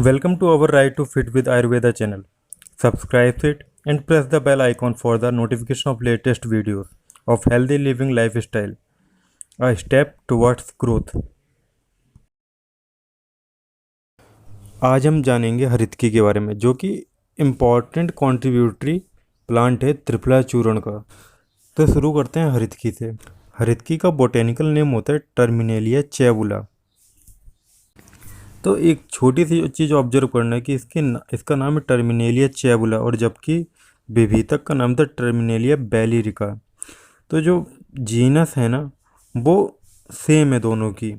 Welcome to our Right to Fit with Ayurveda channel. Subscribe it and press the bell icon for the notification of latest videos of healthy living lifestyle, a step towards growth. आज हम जानेंगे हरितकी के बारे में, जो कि important contributory plant है त्रिफला चूर्ण का। तो शुरू करते हैं हरितकी से। हरितकी का बोटेनिकल नेम होता है टर्मिनेलिया चैबुला। तो एक छोटी सी चीज़ ऑब्जर्व करना है कि इसका नाम है टर्मिनेलिया चैबुला, और जबकि विभीतक का नाम था टर्मिनेलिया बैलिरिका। तो जो जीनस है ना, वो सेम है दोनों की।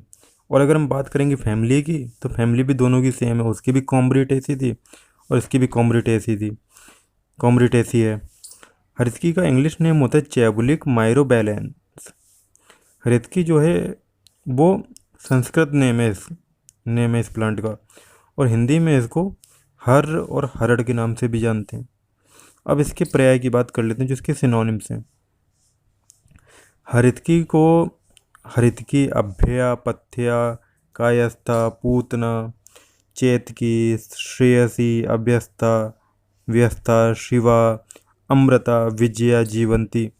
और अगर हम बात करेंगे फैमिली की, तो फैमिली भी दोनों की सेम है। उसकी भी कॉम्ब्रिटेसी थी और इसकी भी कॉम्ब्रिटेसी है। हरितकी का इंग्लिश नेम होता है चैबुलिक माइरोबैलेंस। हरितकी जो है वो संस्कृत नेम है इस प्लांट का, और हिंदी में इसको हर और हरड़ के नाम से भी जानते हैं। अब इसके पर्याय की बात कर लेते हैं, जो इसके सिनोनिम्स हैं। हरितकी अभ्या, पथ्या, कायस्था, पूतना, चेतकी, श्रेयसी, अभ्यस्था, व्यस्था, शिवा, अमृता, विजया, जीवंती,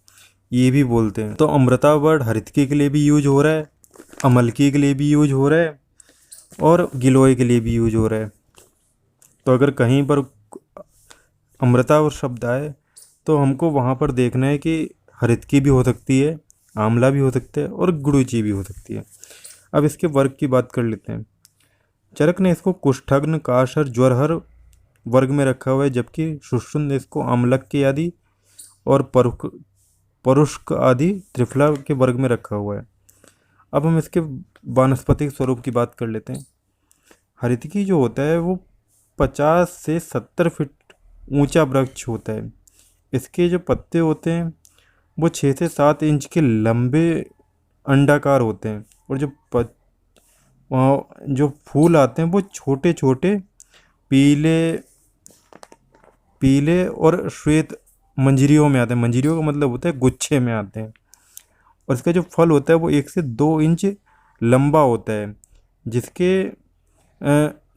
ये भी बोलते हैं। तो अमृता वर्ड हरितकी के लिए भी यूज हो रहा है, अमलकी के लिए भी यूज हो रहा है, और गिलोय के लिए भी यूज हो रहा है। तो अगर कहीं पर अमृता और शब्द आए तो हमको वहाँ पर देखना है कि हरितकी भी हो सकती है, आंवला भी हो सकता है, और गुड़ूची भी हो सकती है। अब इसके वर्ग की बात कर लेते हैं। चरक ने इसको कुष्ठग्न, काशर, ज्वरहर वर्ग में रखा हुआ है, जबकि शुश्रुत ने इसको आम्लक आदि और परुष्क आदि त्रिफला के वर्ग में रखा हुआ है। अब हम इसके वानस्पतिक स्वरूप की बात कर लेते हैं। हरितकी जो होता है वो 50 से 70 फीट ऊंचा वृक्ष होता है। इसके जो पत्ते होते हैं वो 6 से 7 इंच के लंबे अंडाकार होते हैं, और जो फूल आते हैं वो छोटे छोटे पीले और श्वेत मंजरियों में आते हैं। मंजरियों का मतलब होता है गुच्छे में आते हैं। और इसका जो फल होता है वो 1 से 2 इंच लंबा होता है,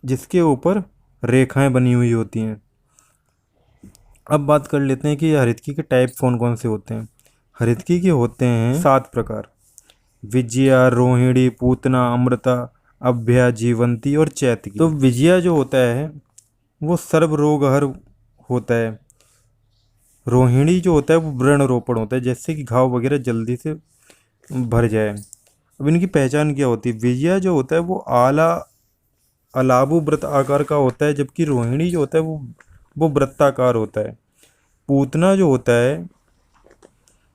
जिसके ऊपर रेखाएं बनी हुई होती हैं। अब बात कर लेते हैं कि हरितकी के टाइप कौन कौन से होते हैं। हरितकी के होते हैं 7 प्रकार: विजया, रोहिणी, पूतना, अमृता, अभ्या, जीवंती और चैतकी। तो विजया जो होता है वो सर्वरोगहर होता है। रोहिणी जो होता है वो व्रण रोपण होता है, जैसे कि घाव वगैरह जल्दी से भर जाए। अब इनकी पहचान क्या होती है? विजया जो होता है वो अलाबु वृत्त आकार का होता है, जबकि रोहिणी जो होता है वो वृत्ताकार होता है। पूतना जो होता है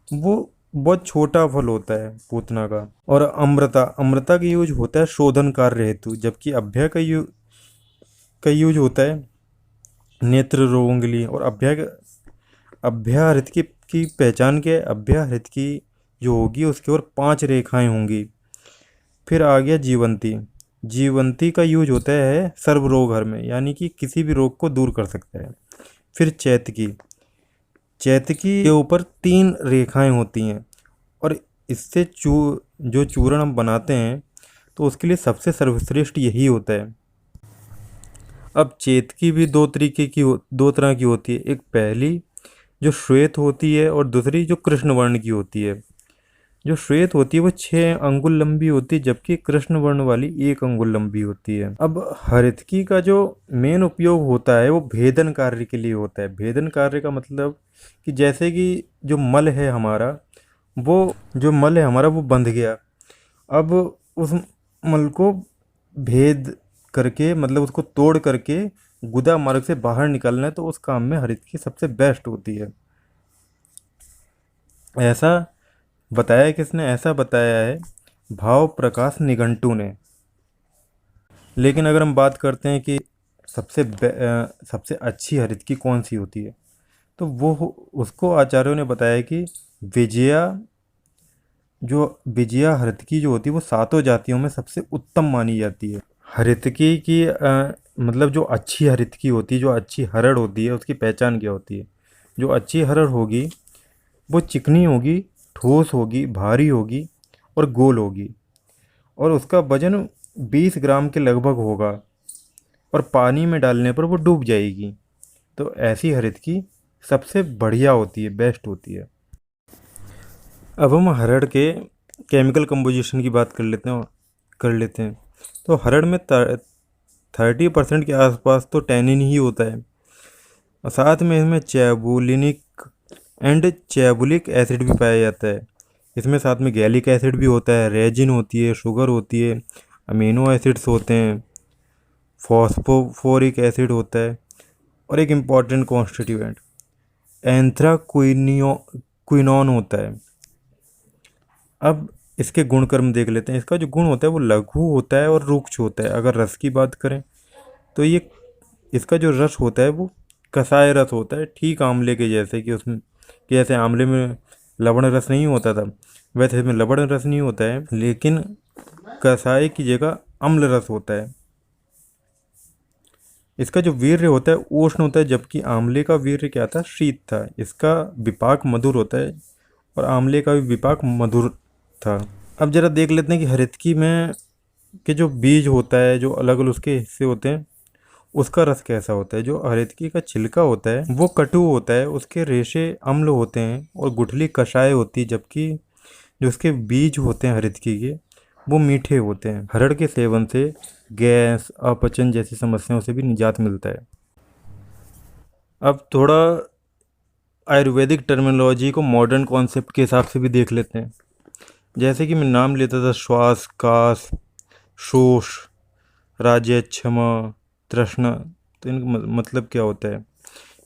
वो बहुत छोटा फल होता है पूतना का। और अमृता का यूज होता है शोधन कार्य हेतु, जबकि अभ्या का यूज होता है नेत्र रोगों के लिए। और अभ्या हरितकी की पहचान क्या है? अभ्या हरितकी जो होगी उसके ऊपर 5 रेखाएं होंगी। फिर आ गया जीवंती का यूज होता है सर्व रोग हर में, यानी कि किसी भी रोग को दूर कर सकता है। फिर चैतकी के ऊपर 3 रेखाएं होती हैं, और इससे जो चूर्ण हम बनाते हैं तो उसके लिए सबसे सर्वश्रेष्ठ यही होता है। अब चेतकी भी दो तरह की होती है। एक पहली जो श्वेत होती है, और दूसरी जो कृष्ण वर्ण की होती है। जो श्वेत होती है वो 6 अंगुल लंबी होती है, जबकि कृष्ण वर्ण वाली 1 अंगुल लंबी होती है। अब हरितकी का जो मेन उपयोग होता है वो भेदन कार्य के लिए होता है। भेदन कार्य का मतलब कि जैसे कि जो मल है हमारा वो बंध गया। अब उस मल को भेद करके, मतलब उसको तोड़ करके गुदा मार्ग से बाहर निकलना है, तो उस काम में हरितकी सबसे बेस्ट होती है। ऐसा बताया है भाव प्रकाश निघंटू ने। लेकिन अगर हम बात करते हैं कि सबसे अच्छी हरितकी कौन सी होती है, तो वो उसको आचार्यों ने बताया कि विजया हरितकी जो होती है वो 7 जातियों में सबसे उत्तम मानी जाती है। हरितकी की मतलब जो अच्छी हरितकी होती है, जो अच्छी हरड़ होती है, उसकी पहचान क्या होती है? जो अच्छी हरड़ होगी वो चिकनी होगी, ठोस होगी, भारी होगी और गोल होगी, और उसका वजन 20 ग्राम के लगभग होगा। और पानी में डालने पर वो डूब जाएगी। तो ऐसी हरितकी सबसे बढ़िया होती है, बेस्ट होती है। अब हम हरड़ के केमिकल कंपोजिशन की बात कर लेते हैं। तो हरड़ में 30% के आसपास तो टैनिन ही होता है, और साथ में इसमें चैबुलिनिक एंड चैबुलिक एसिड भी पाया जाता है। इसमें साथ में गैलिक एसिड भी होता है, रेजिन होती है, शुगर होती है, अमीनो एसिड्स होते हैं, फॉस्फोफोरिक एसिड होता है, और एक इम्पॉर्टेंट कॉन्स्टिट्यूएंट एंथ्राक्विनोन होता है। अब इसके गुण कर्म देख लेते हैं। इसका जो गुण होता है वो लघु होता है और रुक्ष होता है। अगर रस की बात करें तो ये इसका जो रस होता है वो कसाय रस होता है, ठीक आंवले के जैसे, कि उसमें कि जैसे आंवले में लवण रस नहीं होता था, वैसे इसमें लवण रस नहीं होता है, लेकिन कसाय की जगह अम्ल रस होता है। इसका जो वीर्य होता है उष्ण होता है, जबकि आंवले का वीर्य क्या था, शीत था। इसका विपाक मधुर होता है और आंवले का भी विपाक मधुर था। अब जरा देख लेते हैं कि हरितकी में के जो बीज होता है, जो अलग अलग उसके हिस्से होते हैं, उसका रस कैसा होता है। जो हरितकी का छिलका होता है वो कटु होता है, उसके रेशे अम्ल होते हैं और गुठली कषाय होती है, जबकि जो उसके बीज होते हैं हरितकी के वो मीठे होते हैं। हरड़ के सेवन से गैस, अपचन जैसी समस्याओं से भी निजात मिलता है। अब थोड़ा आयुर्वेदिक टर्मिनोलॉजी को मॉडर्न कॉन्सेप्ट के हिसाब से भी देख लेते हैं। जैसे कि मैं नाम लेता था, श्वास, कास, शोष, राज्य, क्षमा, तृष्णा। तो इनका मतलब क्या होता है।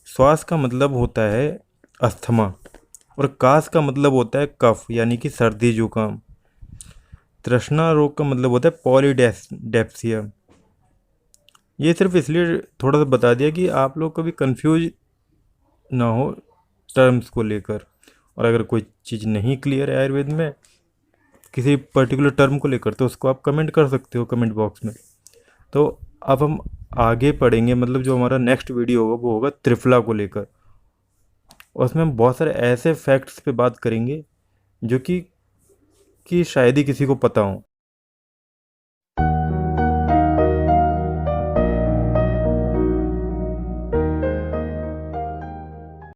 श्वास का मतलब होता है अस्थमा, और कास का मतलब होता है कफ यानी कि सर्दी जुकाम। तृष्णा रोग का मतलब होता है पॉलीडेप्सिया। ये सिर्फ इसलिए थोड़ा सा बता दिया कि आप लोग कभी कंफ्यूज ना हो टर्म्स को लेकर। और अगर कोई चीज़ नहीं क्लियर है आयुर्वेद में किसी पर्टिकुलर टर्म को लेकर, तो उसको आप कमेंट कर सकते हो कमेंट बॉक्स में। तो अब हम आगे पढ़ेंगे, मतलब जो हमारा नेक्स्ट वीडियो होगा वो होगा त्रिफला को लेकर, और उसमें हम बहुत सारे ऐसे फैक्ट्स पे बात करेंगे जो कि शायद ही किसी को पता हो।